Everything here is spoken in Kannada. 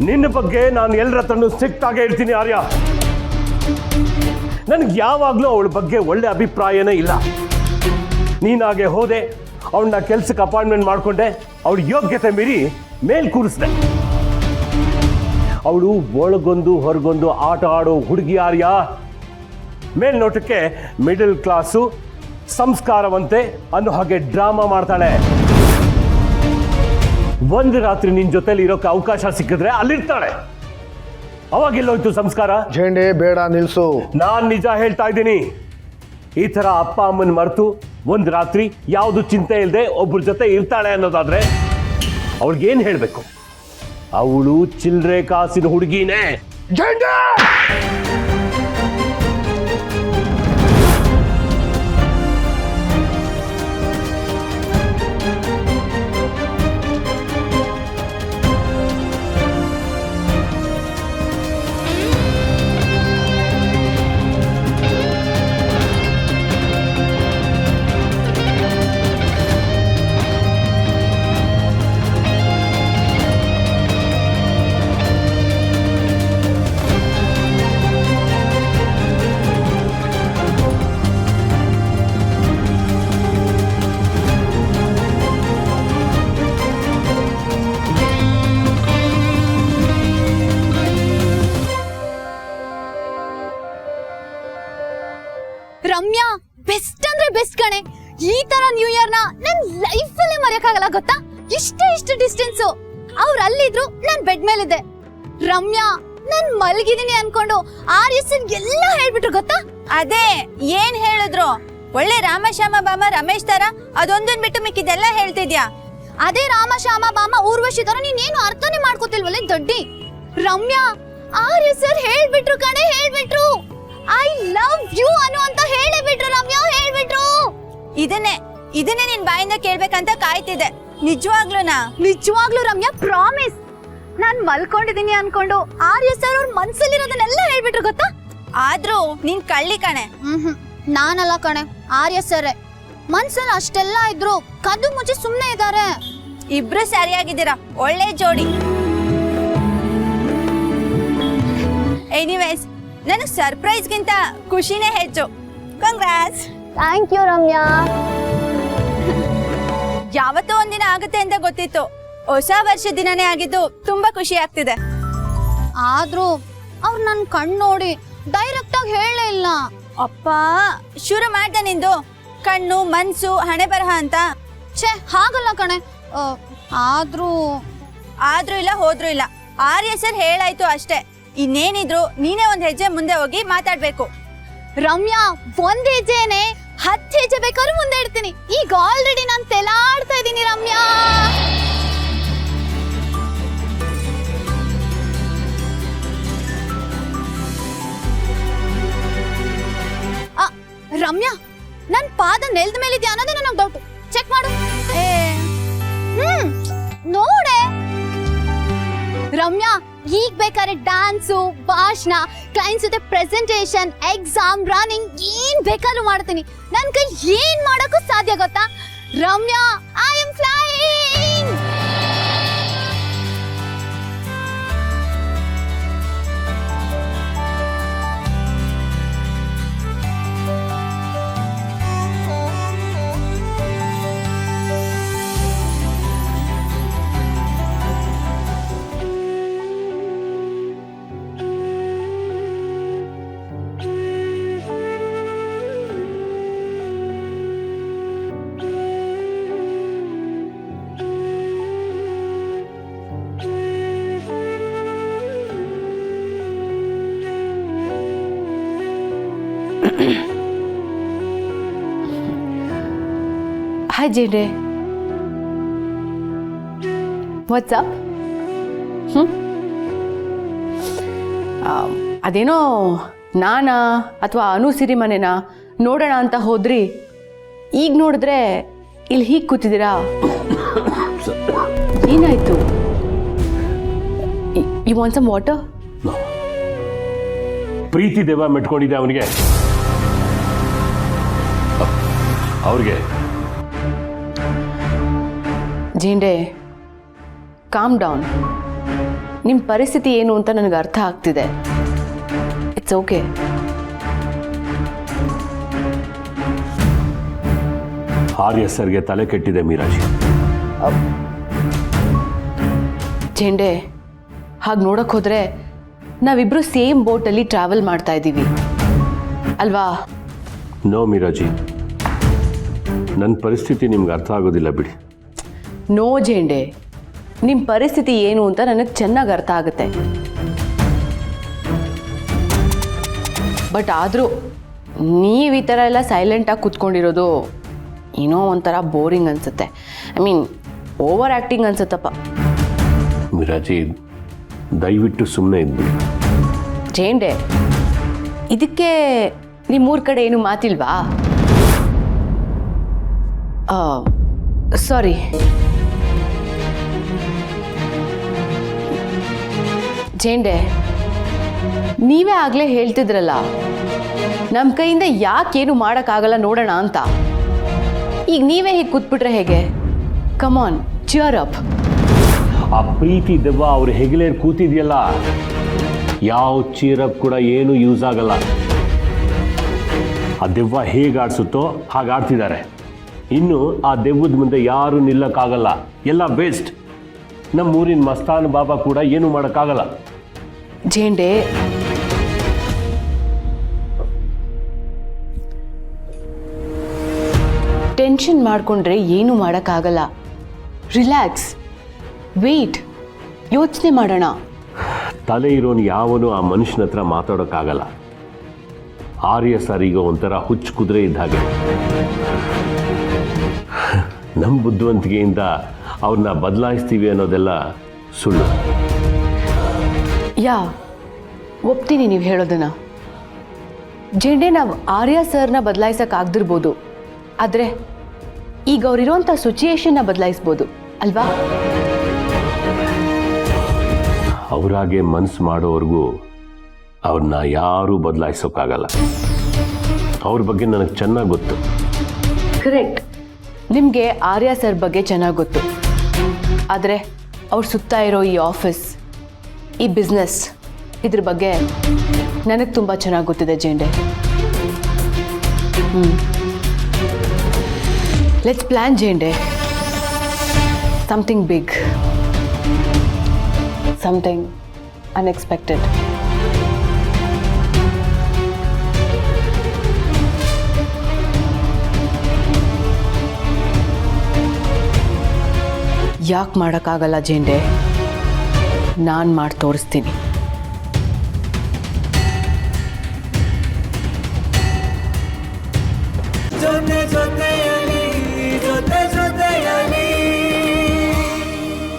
ನಿನ್ನ ಬಗ್ಗೆ ನಾನು ಎಲ್ಲರ ಹತ್ರನೂ ಸಿಕ್ತಾಗೆ ಇರ್ತೀನಿ ಆರ್ಯ. ನನಗೆ ಯಾವಾಗಲೂ ಅವಳ ಬಗ್ಗೆ ಒಳ್ಳೆ ಅಭಿಪ್ರಾಯನೇ ಇಲ್ಲ. ನೀನಾಗೆ ಹೋದೆ, ಅವಳನ್ನ ಕೆಲ್ಸಕ್ಕೆ ಅಪಾಯಿಂಟ್ಮೆಂಟ್ ಮಾಡಿಕೊಂಡೆ, ಅವಳ ಯೋಗ್ಯತೆ ಮೀರಿ ಮೇಲ್ ಕೂರಿಸ್ದೆ. ಅವಳು ಒಳಗೊಂದು ಹೊರಗೊಂದು ಆಟ ಆಡೋ ಹುಡುಗಿ ಆರ್ಯ. ಮೇಲ್ನೋಟಕ್ಕೆ ಮಿಡಲ್ ಕ್ಲಾಸು, ಸಂಸ್ಕಾರವಂತೆ ಅನ್ನೋ ಹಾಗೆ ಡ್ರಾಮಾ ಮಾಡ್ತಾಳೆ. ಒಂದು ರಾತ್ರಿ ನಿನ್ ಜೊತೆಲಿ ಇರೋಕೆ ಅವಕಾಶ ಸಿಕ್ಕಿದ್ರೆ ಅಲ್ಲಿರ್ತಾಳೆ. ಅವಾಗೆಲ್ಲೋಯ್ತು ಸಂಸ್ಕಾರ? ಜೇಂಡೆ ಬೇಡ, ನಿಲ್ಸು. ನಾನ್ ನಿಜ ಹೇಳ್ತಾ ಇದ್ದೀನಿ. ಈ ತರ ಅಪ್ಪ ಅಮ್ಮನ ಮರೆತು ಒಂದು ರಾತ್ರಿ ಯಾವುದು ಚಿಂತೆ ಇಲ್ಲದೆ ಒಬ್ಬರ ಜೊತೆ ಇರ್ತಾಳೆ ಅನ್ನೋದಾದ್ರೆ ಅವಳಿಗೇನು ಹೇಳಬೇಕು? ಅವಳು ಚಿಲ್ಲರೆ ಕಾಸಿನ ಹುಡುಗಿನೇ. ಜೇಂಡೆ ರಮ್ಯಾ ಬೆಸ್ಟ್ ಅಂದ್ರೆ ಬೆಸ್ಟ್ ಕಣೆ. ಈ ತರ ನ್ಯೂ ಇಯರ್ ನ ನನ್ ಲೈಫ್ ಅಲ್ಲೇ ಮರೆಯಕ್ಕಾಗಲ್ಲ ಗೊತ್ತಾ. ಇಷ್ಟು ಡಿಸ್ಟೆನ್ಸ್. ಅವ್ರು ಅಲ್ಲಿದ್ರು, ನಾನ್ ಬೆಡ್ ಮೇಲಿದ್ದೆ. ರಮ್ಯಾ ನಾನ್ ಮಲಗಿದೀನಿ ಅನ್ಕೊಂಡು ಆರ್ಯಸನ್ ಎಲ್ಲ ಹೇಳ್ಬಿಟ್ರು ಗೊತ್ತಾ. ಅದೇ ಏನ್ ಹೇಳಿದ್ರು? ಒಳ್ಳೆ ರಾಮಶ್ಯಾಮ ಬಾಮ ರಮೇಶ್ ತರ ಅದೊಂದನ್ ಬಿಟ್ಟು ಮಿಕ್ಕಿದೆಲ್ಲ ಹೇಳ್ತಿದ್ಯಾ. ಅದೇ ರಾಮಶ್ಯಾಮ ಬಾಮ ಊರ್ವಶಿ ತರ ನೀನೇನು ಅರ್ಥನೇ ಮಾಡ್ಕೋತಿಲ್ವಲ್ಲ ದೊಡ್ಡಿ. ರಮ್ಯಾ ಆರ್ಯ ಸರ್ ಹೇಳ್ಬಿಟ್ರು ಕಣೆ, ಹೇಳ್ಬಿಟ್ರು. ಐ ಲವ್ ಯು ಅನು ಅಂತ ಹೇಳಿಬಿಟ್ರು ರಮ್ಯಾ, ಹೇಳ್ಬಿಟ್ರು. ಇದನ್ನೇ ನಿನ್ ಬಾಯಿಂದ ಕೇಳ್ಬೇಕಂತ ಕಾಯ್ತಿದ್ದೆ. ನಿಜವಾಗ್ಲೂ ರಮ್ಯಾ, ಪ್ರಾಮಿಸ್. ನಾನ್ ಮಲ್ಕೊಂಡಿದೀನಿ ಅನ್ಕೊಂಡು ಆರ್ಯ ಸರ್ ಅವ್ರ ಮನ್ಸಲ್ಲಿರೋದನ್ನೆಲ್ಲ ಹೇಳ್ಬಿಟ್ರು ಗೊತ್ತಾ. ಆದ್ರೂ ನೀನ್ ಕಳ್ಳಿ ಕಣೆ. ನಾನಲ್ಲ ಕಣೆ, ಆರ್ಯ ಸರ್ ಮನ್ಸಲ್ಲಿ ಅಷ್ಟೆಲ್ಲ ಇದ್ರು ಕದ್ದು ಮುಚ್ಚಿ ಸುಮ್ನೆ ಇದ್ದಾರೆ. ಇಬ್ರು ಸರಿಯಾಗಿದ್ದೀರಾ, ಒಳ್ಳೆ ಜೋಡಿ. ಎನಿವೇಸ್, ನನಗ್ ಸರ್ಪ್ರೈಸ್ ಗಿಂತ ಖುಷಿನೇ ಹೆಚ್ಚು. ಕಂಗ್ರಾಟ್ಸ್. Thank you Ramya. ಯಾವತ್ತೋ ಒಂದಿನ ಆಗುತ್ತೆ ಅಂತ ಗೊತ್ತಿತ್ತು. ಹೊಸ ವರ್ಷ ದಿನನೇ ಆಗಿದ್ದು ತುಂಬಾ ಖುಷಿ ಆಗ್ತಿದೆ. ಆದ್ರೂ ಅವ್ರು ನನ್ ಕಣ್ ನೋಡಿ ಡೈರೆಕ್ಟ್ ಆಗಿ ಹೇಳೇ ಇಲ್ಲ. ಅಪ್ಪ, ಶುರು ಮಾಡ್ದೆ ನಿಂದು ಕಣ್ಣು ಮನ್ಸು ಹಣೆ ಬರಹ ಅಂತ. ಛೇ, ಹಾಗಲ್ಲ ಕಣೆ. ಆದ್ರೂ ಇಲ್ಲ ಹೋದ್ರೂ ಇಲ್ಲ. ಆರ್ಯ ಸರ್ ಹೇಳಾಯ್ತು ಅಷ್ಟೇ. ಇನ್ನೇನಿದ್ರು ನೀನೇ ಒಂದ್ ಹೆಜ್ಜೆ ಮುಂದೆ ಹೋಗಿ ಮಾತಾಡ್ಬೇಕು. ರಮ್ಯಾ, ಒಂದ್ ಹೆಜ್ಜೆನೆ 10 ಹೆಜ್ಜೆ ಬೇಕಾದ್ರೂ ಮುಂದೆ ಇಡ್ತೀನಿ. ಈಗ ಆಲ್ರೆಡಿ ನಾನು ತೆಲಾಡ್ತಾ ಇದ್ದೀನಿ ರಮ್ಯಾ. ರಮ್ಯಾ, ನನ್ ಪಾದ ನೆಲದ ಮೇಲಿದ್ಯಾ ಅನ್ನೋದೇ ನನಗೆ ಡೌಟ್. ಚೆಕ್ ಮಾಡು. ನೋಡೆ ರಮ್ಯಾ, ಈಗ ಬೇಕಾದ್ರೆ ಡ್ಯಾನ್ಸು, ಭಾಷಣ, ಕ್ಲೈಂಟ್ಸ್ ಜೊತೆ ಪ್ರೆಸೆಂಟೇಷನ್, ಎಕ್ಸಾಮ್, ರನ್ನಿಂಗ್ ಏನ್ ಬೇಕಾದ್ರೂ ಮಾಡ್ತೀನಿ. ನನ್ ಕೈ ಏನ್ ಮಾಡಕ್ಕೂ ಸಾಧ್ಯ ಗೊತ್ತಾ Ramya. I am flying. Hi, Jade. What's up? ಅದೇನೋ ನಾನಾ ಅಥವಾ ಅನು ಸಿರಿ ಮನೆನಾ ನೋಡೋಣ ಅಂತ ಹೋದ್ರಿ. ಈಗ ನೋಡಿದ್ರೆ ಇಲ್ಲಿ ಹೀಗೆ ಕೂತಿದ್ದೀರಾ. ಏನಾಯ್ತು? You want some water? ಪ್ರೀತಿ ದೇವ ಮೆಟ್ಕೊಂಡಿದ್ದೆ ಅವನಿಗೆ. ಅವ್ರಿಗೆ ಜೇಂಡೆ, ಕಾಮ್ ಡೌನ್. ನಿಮ್ಮ ಪರಿಸ್ಥಿತಿ ಏನು ಅಂತ ನನಗೆ ಅರ್ಥ ಆಗ್ತಿದೆ. It's okay. ಆರ್ಯ ಸರ್ಗೆ ತಲೆ ಕೆಟ್ಟಿದೆ ಮೀರಾಜಿ. ಜೆಂಡೆ, ಹಾಗೆ ನೋಡಕ್ ಹೋದ್ರೆ ನಾವಿಬ್ರು ಸೇಮ್ ಬೋಟಲ್ಲಿ ಟ್ರಾವೆಲ್ ಮಾಡ್ತಾ ಇದ್ದೀವಿ ಅಲ್ವಾ? ನೋ ಮೀರಾಜಿ, ನನ್ನ ಪರಿಸ್ಥಿತಿ ನಿಮ್ಗೆ ಅರ್ಥ ಆಗೋದಿಲ್ಲ ಬಿಡಿ. ನೋ ಜೆಂಡೆ, ನಿಮ್ಮ ಪರಿಸ್ಥಿತಿ ಏನು ಅಂತ ನನಗೆ ಚೆನ್ನಾಗಿ ಅರ್ಥ ಆಗುತ್ತೆ. ಬಟ್ ಆದರೂ ನೀವು ಈ ಥರ ಎಲ್ಲ ಸೈಲೆಂಟಾಗಿ ಕೂತ್ಕೊಂಡಿರೋದು ಏನೋ ಒಂಥರ ಬೋರಿಂಗ್ ಅನಿಸುತ್ತೆ. ಐ ಮೀನ್ ಓವರ್ ಆ್ಯಕ್ಟಿಂಗ್ ಅನ್ಸುತ್ತಪ್ಪ. ಮೀರಾಜಿ, ದಯವಿಟ್ಟು ಸುಮ್ಮನೆ ಇದ್ಬಿಡಿ. ಜೇಂಡೆ, ಇದಕ್ಕೆ ನಿಮ್ಮೂರ ಕಡೆ ಏನು ಮಾತಿಲ್ವಾ? ಸಾರಿ. ಜೇಂಡೆ, ನೀವೇ ಆಗಲೇ ಹೇಳ್ತಿದ್ರಲ್ಲ ನಮ್ಮ ಕೈಯಿಂದ ಯಾಕೇನು ಮಾಡೋಕ್ಕಾಗಲ್ಲ ನೋಡೋಣ ಅಂತ. ಈಗ ನೀವೇ ಹೀಗೆ ಕೂತ್ಬಿಟ್ರೆ ಹೇಗೆ? ಕಮಾನ್, ಚಿಯರ್ ಅಪ್. ಆ ಪ್ರೀತಿ ದೆವ್ವ ಅವ್ರ ಹೆಗಲೇರ್ ಕೂತಿದೆಯಲ್ಲ, ಯಾವ ಚೀರಪ್ ಕೂಡ ಏನು ಯೂಸ್ ಆಗಲ್ಲ. ಆ ದೆವ್ವ ಹೇಗೆ ಆಡ್ಸುತ್ತೋ ಹಾಗೆ ಆಡ್ತಿದ್ದಾರೆ. ಇನ್ನು ಆ ದೆವ್ವದ ಮುಂದೆ ಯಾರು ನಿಲ್ಲಕ್ಕಾಗಲ್ಲ, ಎಲ್ಲ ವೇಸ್ಟ್. ನಮ್ಮ ಊರಿನ ಮಸ್ತಾನ್ ಬಾಬಾ ಕೂಡ ಏನು ಮಾಡೋಕ್ಕಾಗಲ್ಲ. ಜೇಂಡೆ, ಟೆನ್ಷನ್ ಮಾಡಿಕೊಂಡ್ರೆ ಏನು ಮಾಡೋಕ್ಕಾಗಲ್ಲ. ರಿಲ್ಯಾಕ್ಸ್, ವೇಟ್, ಯೋಚನೆ ಮಾಡೋಣ. ತಲೆ ಇರೋನು ಯಾವನು ಆ ಮನುಷ್ಯನ ಹತ್ರ ಮಾತಾಡೋಕ್ಕಾಗಲ್ಲ. ಆರ್ಯ ಸರ್ ಈಗ ಒಂಥರ ಹುಚ್ಚು ಕುದುರೆ ಇದ್ದ ಹಾಗೆ. ನಮ್ಮ ಬುದ್ಧಿವಂತಿಕೆಯಿಂದ ಅವ್ರನ್ನ ಬದಲಾಯಿಸ್ತೀವಿ ಅನ್ನೋದೆಲ್ಲ ಸುಳ್ಳು. ಒಪ್ತೀನಿ ನೀವು ಹೇಳೋದನ್ನ. ಜೆಂಡೆ, ನಾವು ಆರ್ಯ ಸರ್ನ ಬದಲಾಯಿಸೋಕ್ಕಾಗ್ದಿರ್ಬೋದು, ಆದರೆ ಈಗ ಅವರಿರೋಂಥ ಸಿಚುಯೇಷನ್ನ ಬದಲಾಯಿಸ್ಬೋದು ಅಲ್ವಾ? ಅವರಾಗೆ ಮನಸ್ಸು ಮಾಡೋವರೆಗೂ ಅವ್ರನ್ನ ಯಾರೂ ಬದಲಾಯಿಸೋಕ್ಕಾಗಲ್ಲ. ಅವ್ರ ಬಗ್ಗೆ ನನಗೆ ಚೆನ್ನಾಗಿ ಗೊತ್ತು. ಕರೆಕ್ಟ್, ನಿಮಗೆ ಆರ್ಯ ಸರ್ ಬಗ್ಗೆ ಚೆನ್ನಾಗಿ ಗೊತ್ತು. ಆದರೆ ಅವ್ರ ಸುತ್ತ ಇರೋ ಈ ಆಫೀಸ್, ಈ ಬಿಸ್ನೆಸ್, ಇದ್ರ ಬಗ್ಗೆ ನನಗೆ ತುಂಬ ಚೆನ್ನಾಗಿ ಗೊತ್ತಿದೆ ಜೇಂಡೆ. ಲೆಟ್ಸ್ ಪ್ಲಾನ್ ಜೇಂಡೆ. Something big, something unexpected. ಯಾಕೆ ಮಾಡೋಕ್ಕಾಗಲ್ಲ ಜೇಂಡೆ? ನಾನು ಮಾಡಿ ತೋರಿಸ್ತೀನಿ. ಜೊತೆ ಜೊತೆ